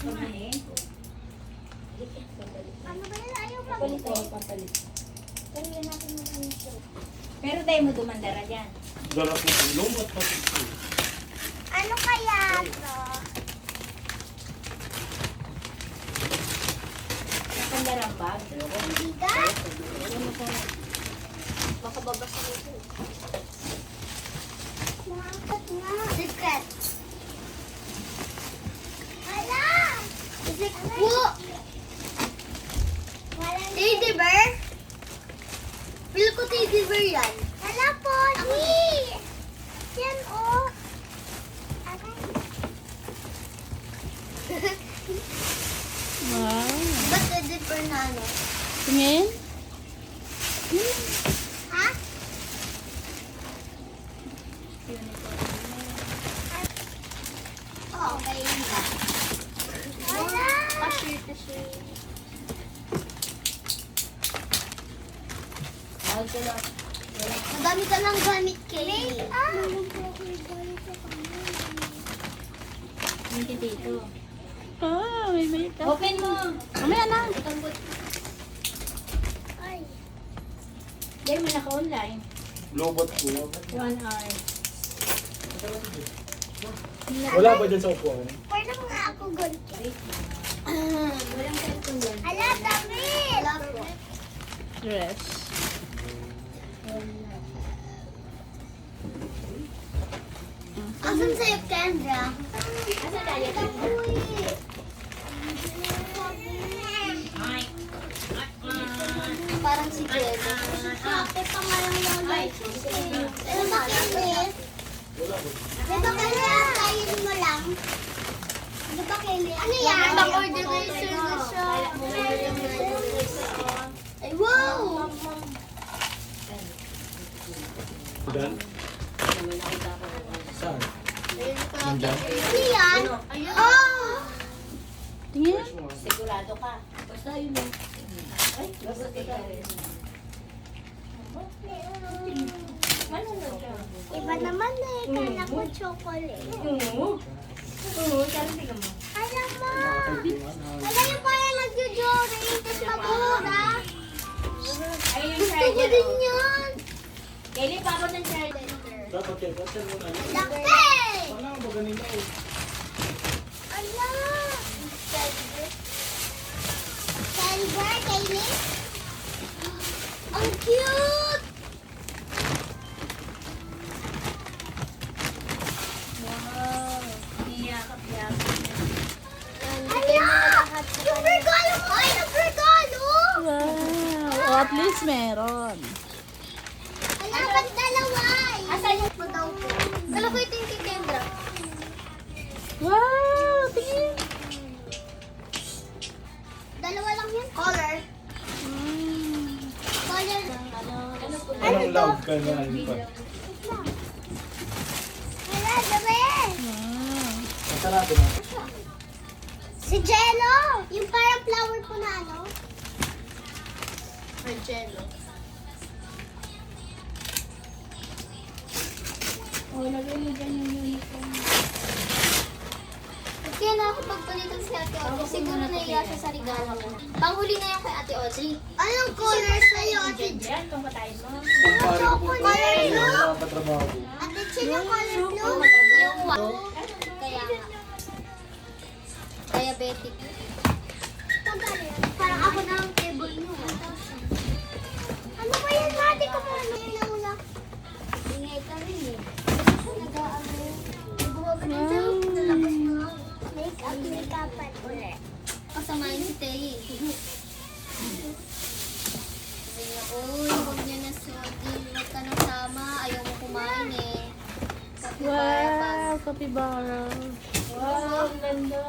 Ano ba yan? Ayaw mag- Papalit. Kaya natin muna yung show. Pero tayo mo dumandara dyan. Garap na ilong at pati. Ano kaya to? Nakandarang bag. Bigat? Baka babasa ko ito. Maangkat nga. Secret. Hala! Secret po! Teddy bear? Feel ko teddy bear yan. Hala po! Yan oh! Wow. Ba't teddy bear na ano? Tingin? Ha? Oh, okay na. Hala! Pasir. Mahal ko lang. Madami ka lang gamit, Kay. Hindi dito. Ah, may makeup. Open mo. Mamaya na. Ay. Hindi mo naka-online. Lobot ko. 1 hour. Wala ba dyan sa upuan? Pwede mo nga ako ganito. Walang cellphone yan. Ala, damit! Dress. Asan sa'yo, Kendra? Asa tayo? Ay. Parang si Kendra. Ate, pangalan yung license. Ano ba, Kelis? Di ba kaya kain mo lang? Di ba, Kelis? Ano yan? Pang-organizer na siya. Ay, wow! Dan? Saan? Nandyan? Ano yan? Oh! Tingin? Sigurado ka. Basta yun lang. Ay, basta ka rin. Ano na siya? Iba naman eh. Kala ko chocolate. Oo. Oo, sabi ka mo. Alam mo! Alam yung parang nagjo-jogging. Tapos magmura. Ay, yung Gusto ko charger. din yan. Kaili pa ako ng charger. Dapat kayo, kasi mo na yun. Laki! Wala ba ganito eh? Ala! Silver, Kaylee? Ang cute! Wow. Iyakap-yakap. Ala! Yung regalo ko! Ay, yung regalo! Wow. Oh, at least meron. Ala, ba't dalawa? Asan yung Padaw ko. Dala ko ito yung kay Kendra. Wow. Tingin. Dalawa lang yan. Color. Color. Anong loud ka na? Ala, gabi! Wow. Masarado na. Si Jello! Yung parang flower po na ano? Ay, Jello. Oh, lagay mo dyan yung uniform. Kaya na ako pagpalitan si Ate Audrey. Siguro naiya siya sa regalo ko. Panghuli na yan kay Ate Audrey. Anong color sa'yo, Ate Dyan, dyan, itong patayin mo. Pare ko po. Color blue? Wala katrabaho ko. Ate Chin, yung color blue? Yung white. Kaya nga. Diabetic. Parang ako na ang table mo. Ano ba yan, Mati? Kumano yun na una. Ingay ka rin eh. Nag-aano. Nag-uwagan siya. Nalabas mo nga. Make-up ulit. Kasamahin si Tay. Sabi niya, uy, huwag niya na suotin. Huwag ka nang sama. Ayaw mo kumain eh. Wow. Capybara. Wow, ang ganda.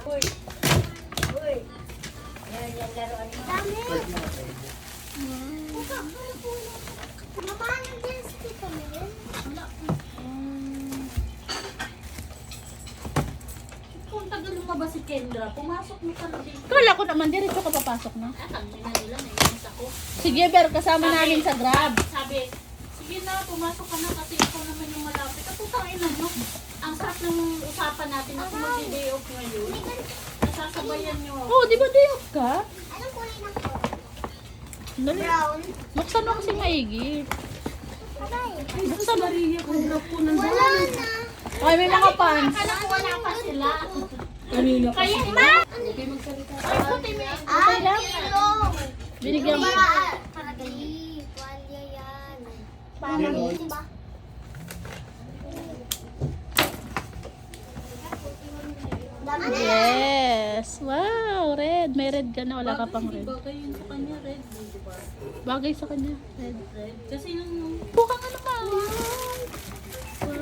Uy. Uy. Yan, yan, laruan mo. Dami. Mamahan din si Camille. Kung tagal lumabas si Kendra, pumasok mo ka na din. Kala ko naman, diretso ka papasok na. Ah, kami na nila, nainis ako. Sige, pero kasama namin sa Grab. Sabi, sige na, pumasok ka na kasi ikaw naman yung malapit. At putangin na, no? ang sarap ng usapan natin na kung mag-day off ngayon. Nasasabayan nyo. Oh, di ba day off ka? Anong kulay ng ko? Dali. Brown. Buksan mo kasi maigi. Aray. Buksan mo. Wala na. Ay, may mga pants. Akala ko wala pa sila. Kanina pa Kaya sila. ma! Okay, magsalita. Ay, puti mo. Ah, kilo. Binigyan mo. Para gali. Tuwalya yan. Para Yan, oh. diba? Dami na. Yes. Wow, red. May red ka na. Wala ka pang red. Bagay yun sa kanya, red. Di ba? Bagay sa kanya. Red. Red. Kasi nung... Buka nga naman.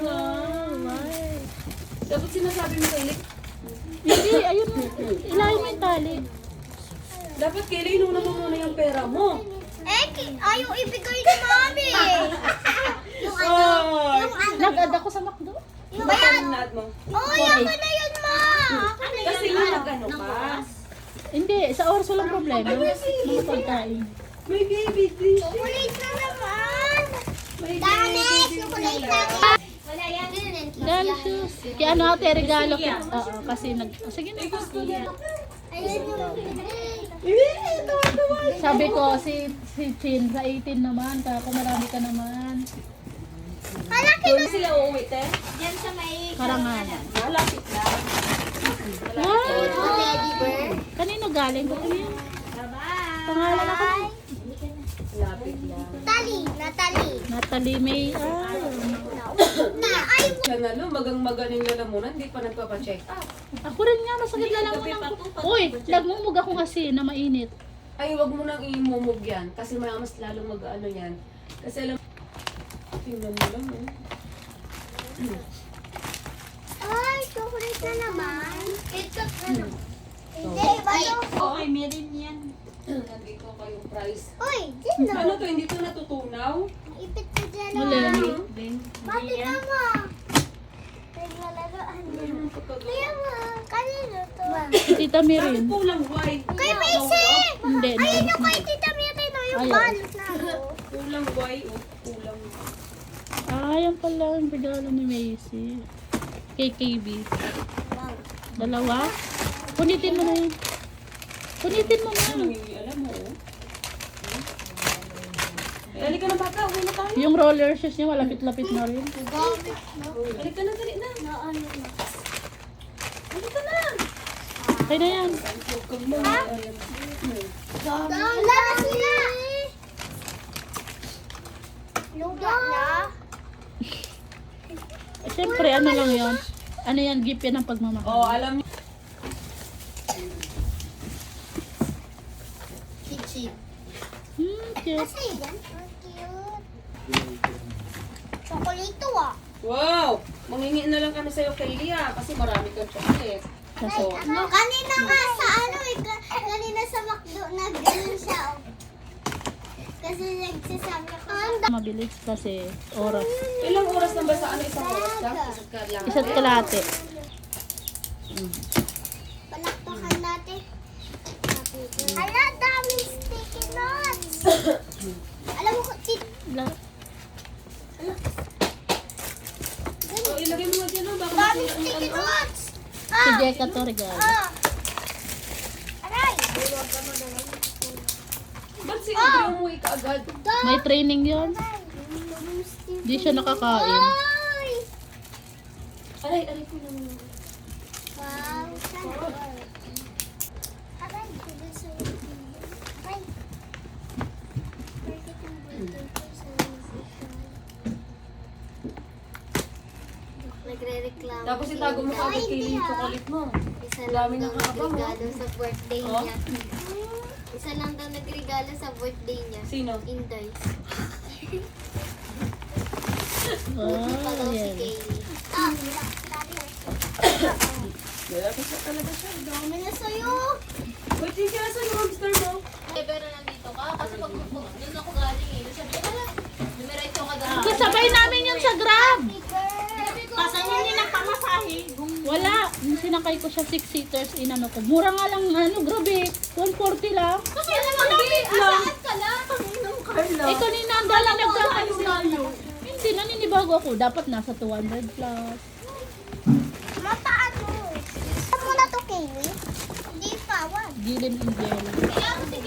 Wow. Wow. Dapat sinasabi mo kay Lick. Hindi, ayun. Ilahin mo yung tali. Dapat kailan inuna mo muna yung pera mo. Ayaw ibigay ni mami. Yung ano? Yung ano? Nag-add ako sa McDo. Yung bayan. Lahat mo. Oh, yan ko na yun, ma. Kasi yung nag-ano ka. Hindi, sa oras walang problema. Mga pagkain. May baby din. Chocolate na naman. Dami, chocolate na. Wala yan. Galo shoes. Kaya ano ate, regalo ko. Oo, kasi sige na. Ayun yung Sabi ko, si Chin, sa 18 naman. Kaya kung marami ka naman. Malaki Doon sila uuwi, te. yan sa may Karangalan. Malapit lang. Wow! teddy bear. Kanino galing? Ba't yun? Bye-bye. Pangalan ako. Malapit lang. Natalie. Natalie May. Ah. Ay, Siya na lo, maganing lalamunan, hindi pa nagpapacheck up. Ako rin nga, masakit na lang ko. Uy, nagmumug ako kasi na mainit. Ay, wag mo nang imumog yan. Kasi mas lalong mag-ano yan. Kasi alam, tingnan mo lang eh. ay, chocolate na naman. Ito na. Hindi, iba to. Okay, meron yan. Nandito kayong price. Uy, dyan na. Ano to, hindi to natutunaw? Ipit ka dyan. Mali. Mati ka mo. Naglalaroan niya. Kaya mo, kanino to? Tita Bakit Mirin. kulang white? Kay Macy! Hindi, Ayun no. yung kay Tita Miri no, yung Ayun. balot na ako. Kulang white o kulang. Ah, yan pala ang regalo ni Macy. KKB. Dalawa? Punitin mo na yun. Punitin mo na. Alam mo, oh. Halika na bata, uwi na tayo. Yung roller shoes niya, malapit-lapit na rin. Halika na, dali na. Halika na. Okay na yan. Huwag mo. Wala na sila! Luga na? Siyempre, ano lang yun. Ano yan, gift yan ng pagmamahal. Oh, alam niyo. Chichi. Cute. Kasi yan, ang cute. Chocolate ah. Wow! Mangingi na lang kami sa'yo kay Lia kasi marami kang chocolate. Kasi, Kanina nga sa ano eh, kanina sa McDo, nag-ganun siya. Oh. Kasi nagsasabi ako sa... mabilis kasi oras. Ilang oras na ba sa ano? Isang oras lang? Isang ka lang. Isa't kalate. Palakpakan natin. Ala, daming sticky notes. Alam mo, Oh, ilagay mo nga dyan, oh. Baka daming masira ang sticky ano. notes. Si Jeka to regalo. Aray. Ba't si Adrian umuwi ka agad? May training yon. Di siya nakakain. Ay! Aray, aray ko naman. Wow, sana all. Aray, kulit sa iyo. Aray. Pwede kang birthday ko sa nagre-reklamo. Tapos itago mo ka agad kay Lia yung chocolate mo. Isa Ang lang dami daw ng kaabang, nagregalo sa birthday Oh? niya. Isa lang daw nagregalo sa birthday niya. Sino? Inday. Oh, Si yan. Kaylee. Lalaki siya talaga siya. Dami na sa'yo. Wait, yung kaya sa'yo, hamster mo? Pero nandito ka, kasi pag doon ako galing eh. Sabi ko, wala, numerito ka daw. Kasabay namin yun sa Grab. Pasan niya ng pamasahe. Wala. Sinakay ko siya 6-seaters. Inano ko. Mura nga lang, ano, grabe. 140 lang. Kasi naman malapit lang. Ka lang. Eh, kanina ang dala nagkakayo. Hindi, naninibago ako. Dapat nasa 200 plus. Gillen Angela. Kaya mo si